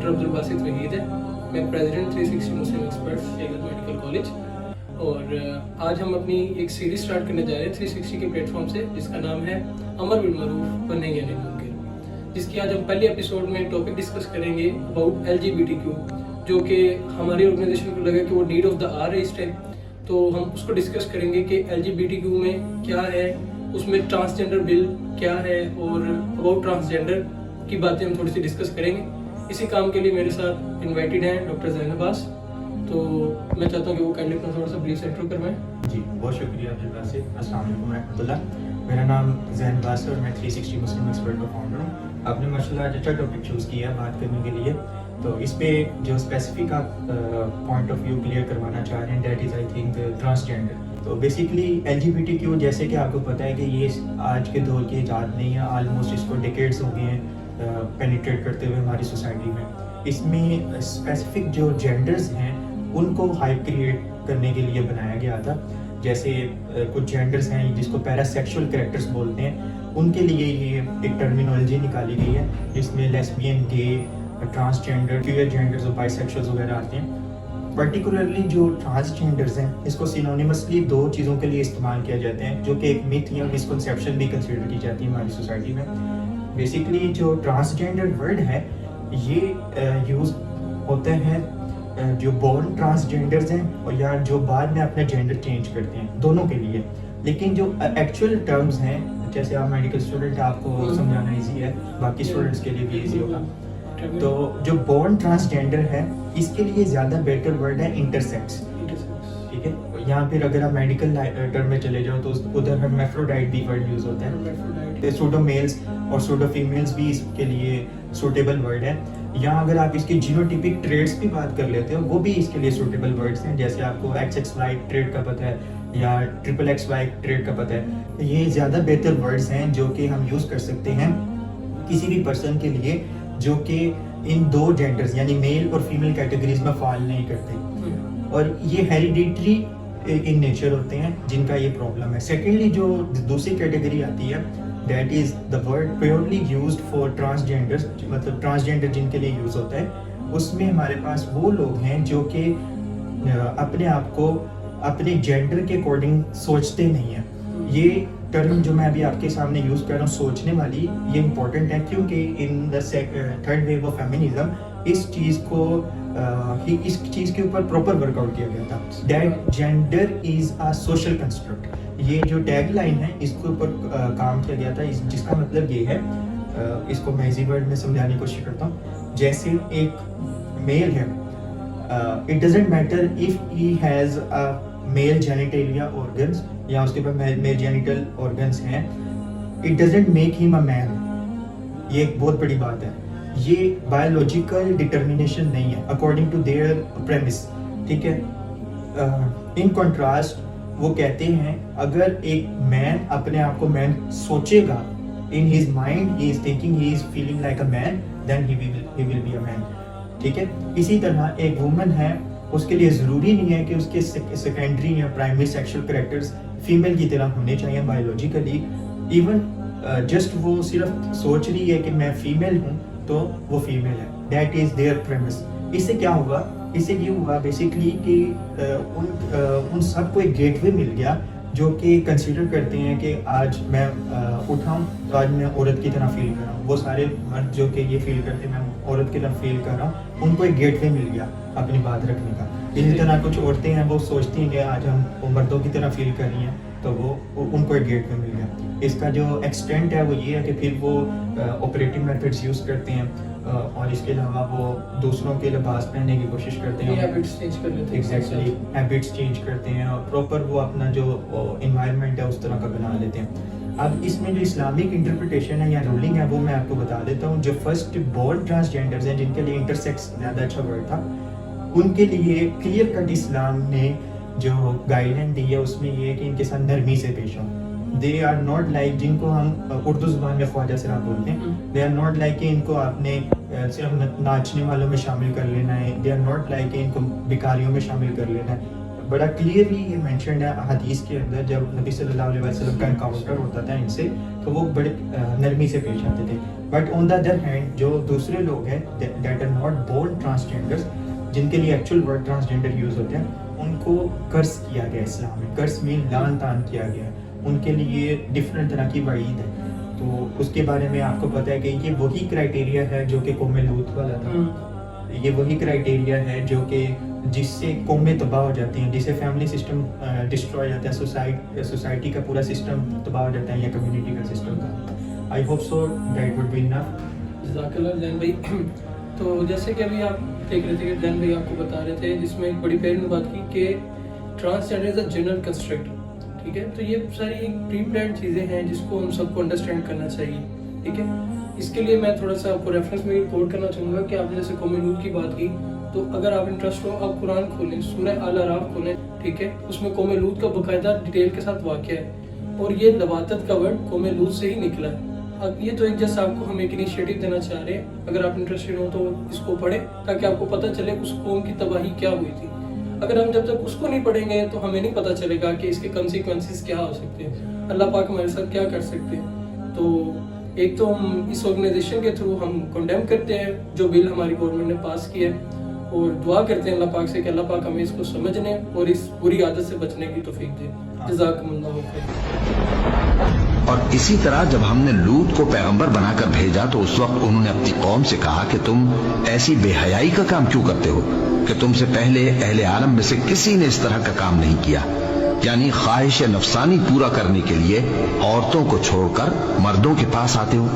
Doctor Abdul Basit Waheed ہے. میں president 360 مسلم experts شیخ medical college. اور آج ہم اپنی ایک سیریز سٹارٹ کرنے جا رہے ہیں 360 کے پلیٹ فارم سے، جس کا نام ہے امر بالمعروف بنیں گے ناممکن، جس کی آج ہم پہلے ایپیسوڈ میں ٹاپک ڈسکس کریں گے اباؤٹ LGBTQ، جو کہ ہماری آرگنائزیشن کو لگا کہ وہ نیڈ آف دا آر ہے اس ٹائم. تو ہم اس کو ڈسکس کریں گے کہ LGBTQ میں کیا ہے، اس میں ٹرانسجینڈر بل کیا ہے، اور اباؤٹ ٹرانسجینڈر کی باتیں ہم تھوڑی سی ڈسکس کریں گے. اسی کام کے لیے میرے ساتھ انوائٹیڈ ہیں ڈاکٹر زین عباس. تو میں چاہتا ہوں کہ وہ کائنڈلی اپنا تھوڑا سا بریف انٹرو کروائیں. جی بہت شکریہ عبدالباسط. السلام علیکم ورحمۃ اللہ. میرا نام زین عباس ہے اور میں 360 مسلم ایکسپرٹ کا فاؤنڈر ہوں. آپ نے ماشاء اللہ اچھا ٹاپک چوز کیا ہے بات کرنے کے لیے. تو اس پہ جو اسپیسیفک آپ پوائنٹ آف ویو کلیئر کروانا چاہ رہے ہیں that is I think transgender. تو بیسکلی LGBTQ جیسے کہ آپ کو پتہ ہے کہ یہ آج کے دور کی ایجاد نہیں ہے، آلموسٹ اس کو ڈیکیڈز ہو گئے ہیں پینیٹریٹ کرتے ہوئے ہماری سوسائٹی میں. اس میں اسپیسیفک جو جینڈرز ہیں ان کو ہائپ کریٹ کرنے کے لیے بنایا گیا تھا. جیسے کچھ جینڈرز ہیں جس کو پیرا سیکشول کریکٹرز بولتے ہیں، ان کے لیے یہ ایک ٹرمینالوجی نکالی گئی ہے جس میں لیسبین، گے، ٹرانسجینڈر، کوئر جینڈرز اور بائی سیکشولز وغیرہ آتے ہیں. پرٹیکولرلی جو ٹرانسجینڈرز ہیں اس کو سینونیمسلی دو چیزوں کے لیے استعمال کیا جاتے ہیں، جو کہ ایک میتھ یا مسکنسیپشن بھی کنسیڈر کی جاتی ہے ہماری سوسائٹی میں. بیسکلی جو ٹرانسجینڈر ورڈ ہے یہ یوز ہوتا ہے جو بورن ٹرانسجینڈرز ہیں اور یا جو بعد میں اپنا جینڈر چینج کرتے ہیں، دونوں کے لیے. لیکن جو ایکچوئل ٹرمز ہیں، جیسے آپ میڈیکل اسٹوڈنٹ آپ کو سمجھانا ایزی ہے، باقی اسٹوڈنٹس کے لیے بھی ایزی ہوگا. تو جو بورن ٹرانسجینڈر ہے اس کے لیے زیادہ بیٹر ورڈ ہے انٹرسیکس. ٹھیک ہے، یہاں پھر اگر آپ میڈیکل ٹرم میں چلے جاؤ تو ادھر ہرمیفروڈائٹ بھی ورڈ یوز ہوتا ہے. سوڈو میلز اور سوڈو فیمیلز بھی اس کے لیے سوٹیبل ورڈ ہے. یہاں اگر آپ اس کی جینوٹیپک ٹریٹس بھی بات کر لیتے ہو وہ بھی اس کے لیے سوٹیبل ورڈز ہیں. جیسے آپ کو XXY ٹریٹ کا پتہ ہے یا XXY ٹریٹ کا پتہ ہے. یہ زیادہ بہتر ورڈز ہیں جو کہ ہم یوز کر سکتے ہیں کسی بھی پرسن کے لیے جو کہ ان دو جینڈرز یعنی میل اور فیمیل کیٹیگریز میں فال نہیں کرتے، اور یہ ہیریڈیٹری ان نیچر ہوتے ہیں جن کا یہ پرابلم ہے. سیکنڈلی جو دوسری کیٹیگری آتی ہے that is the word purely used for transgenders, مطلب ٹرانسجینڈر جن کے لیے یوز ہوتا ہے. اس میں ہمارے پاس وہ لوگ ہیں جو کہ اپنے آپ کو اپنے جینڈر کے اکارڈنگ سوچتے نہیں ہیں. یہ ٹرم جو میں ابھی آپ کے سامنے یوز کر رہا ہوں سوچنے والی، یہ امپورٹنٹ ہے کیونکہ in the third wave of feminism اس چیز کے اوپر پراپر ورک آؤٹ کیا گیا تھا. That gender is a social construct. یہ جو ٹیگ لائن ہے اس کے اوپر کام کیا گیا تھا، جس کا مطلب یہ ہے، اس کو میں ایزی ورڈ میں سمجھانے کی کوشش کرتا ہوں. جیسے ایک میل ہے، it doesn't matter if he has male genitalia organs یا اس کے پاس میل جینیٹل آرگنز ہیں، it doesn't make him a مین. یہ ایک بہت بڑی بات ہے. یہ بایولوجیکل ڈٹرمینیشن نہیں ہے اکارڈنگ ٹو دیئر پریمس. ٹھیک ہے، ان کنٹراسٹ وہ کہتے ہیں اگر ایک مین اپنے آپ کو مین سوچے گا، in his mind he is thinking he is feeling like a man, then he will be a man. ٹھیک ہے، اسی طرح ایک وومن ہے، اس کے لیے ضروری نہیں ہے کہ اس کے سیکنڈری یا پرائمری سیکشل کریکٹرز فیمیل کی طرح ہونے چاہیے بایولوجیکلی. ایون جسٹ وہ صرف سوچ رہی ہے کہ میں فیمیل ہوں تو وہ فیمیل ہے. That is their premise. اس سے کیا ہوگا؟ اس سے یہ ہوا بیسکلی کہ ان سب کو ایک گیٹ وے مل گیا جو کہ کنسیڈر کرتے ہیں کہ آج میں اٹھاؤں تو آج میں عورت کی طرح فیل کر رہا ہوں. وہ سارے مرد جو کہ یہ فیل کرتے ہیں میں عورت کی طرح فیل کر رہا ہوں، ان کو ایک گیٹ وے مل گیا اپنی بات رکھنے کا. اسی طرح کچھ عورتیں ہیں وہ سوچتی ہیں کہ آج ہم مردوں کی طرح فیل کر رہی ہیں تو وہ ان کو ایک گیٹ وے مل گیا. اس کا جو ایکسٹینٹ ہے وہ یہ ہے کہ پھر وہ آپریٹنگ میتھڈس یوز کرتے ہیں اور اس کے علاوہ وہ دوسروں کے لباس پہننے کی کوشش کرتے ہیں، ہیبٹس چینج کر لیتے ہیں. ایگزیکٹلی ہیبٹس چینج کرتے ہیں اور پراپر وہ اپنا جو انوائرمنٹ ہے اس طرح کا بنا لیتے ہیں. اب اس میں جو اسلامک انٹرپریٹیشن ہے یا رولنگ ہے وہ میں آپ کو بتا دیتا ہوں. جو فرسٹ بورن ٹرانسجینڈرز ہیں جن کے لیے انٹرسیکس زیادہ اچھا ورڈ تھا، ان کے لیے کلیئر کٹ اسلام نے جو گائیڈ لائن دی ہے اس میں یہ ہے کہ ان کے ساتھ نرمی سے پیش ہوں. دے آر ناٹ لائک، جن کو ہم اردو زبان میں خواجہ سراب بولتے ہیں، دے آر ناٹ لائک کہ ان کو آپ نے صرف ناچنے والوں میں شامل کر لینا ہے. دے آر ناٹ لائک کہ ان کو بیکاریوں میں شامل کر لینا ہے. بڑا کلیئرلی یہ مینشنڈ ہے حدیث کے اندر. جب نبی صلی اللہ علیہ وسلم کا انکاؤنٹر ہوتا تھا ان سے تو وہ بڑے نرمی سے پیش آتے تھے. But on the other hand جو دوسرے لوگ ہیں that are not born transgenders, جن کے لیے ایکچوئل ورڈ ٹرانسجینڈر یوز ہوتے ہیں, ان کو قرض کیا گیا اسلام میں. قرض میں لان تان کیا گیا, ان کے لیے ڈفرینٹ طرح کی وعید ہے. تو اس کے بارے میں آپ کو پتہ ہے کہ یہ وہی کرائٹیریا ہے جو کہ قوم لوط والا تھا. یہ وہی کرائٹیریا ہے جو کہ جس سے قومیں تباہ ہو جاتی ہیں, جس سے فیملی سسٹم ڈسٹروائے جاتا ہے, سوسائٹی کا پورا سسٹم تباہ ہو جاتا ہے, یا کمیونٹی کا سسٹم کا. I hope so that would be enough. جزاک اللہ زین بھائی. تو جیسے کہ ابھی آپ دیکھ رہے تھے کہ زین بھائی آپ کو بتا رہے تھے, جس میں ایک بڑی پہلو بات کی کہ transgender is a general construct. ٹھیک ہے, تو یہ ساری ایک پری پلانڈ چیزیں ہیں جس کو ہم سب کو انڈرسٹینڈ کرنا چاہیے. ٹھیک ہے, اس کے لیے میں تھوڑا سا آپ کو ریفرنس میں کوٹ کرنا چاہوں گا کہ آپ نے جیسے قوم لوط کی بات کی, تو اگر آپ انٹرسٹ ہو آپ قرآن کھولیں, سورہ آل اعراف کھولیں. ٹھیک ہے, اس میں قوم لوط کا باقاعدہ ڈیٹیل کے ساتھ واقعہ ہے, اور یہ لواطت کا ورڈ قوم لوط سے ہی نکلا ہے. اب یہ تو ایک جیسا آپ کو ہم ایک انیشیٹو دینا چاہ رہے ہیں, اگر آپ انٹرسٹڈ ہو تو اس کو پڑھیں تاکہ آپ کو پتہ چلے اس قوم کی تباہی کیا ہوئی تھی. اگر ہم جب تک اس کو نہیں پڑھیں گے تو ہمیں نہیں پتہ چلے گا کہ اس کے کنسیکوینسز کیا ہو سکتے ہیں, اللہ پاک ہمارے ساتھ کیا کر سکتے ہیں. تو ایک تو ہم اس آرگنائزیشن کے تھرو ہم کنڈیم کرتے ہیں جو بل ہماری گورنمنٹ نے پاس کیا ہے, اور دعا کرتے ہیں اللہ پاک سے کہ اللہ پاک ہمیں اس کو سمجھنے اور اس بری عادت سے بچنے کی توفیق دے. جزاکم اللہ خیر. اور اسی طرح جب ہم نے لوط کو پیغمبر بنا کر بھیجا تو اس وقت انہوں نے اپنی قوم سے کہا کہ تم ایسی بے حیائی کا کام کیوں کرتے ہو کہ تم سے پہلے اہل عالم میں سے کسی نے اس طرح کا کام نہیں کیا, یعنی خواہش نفسانی پورا کرنے کے لیے عورتوں کو چھوڑ کر مردوں کے پاس آتے ہو.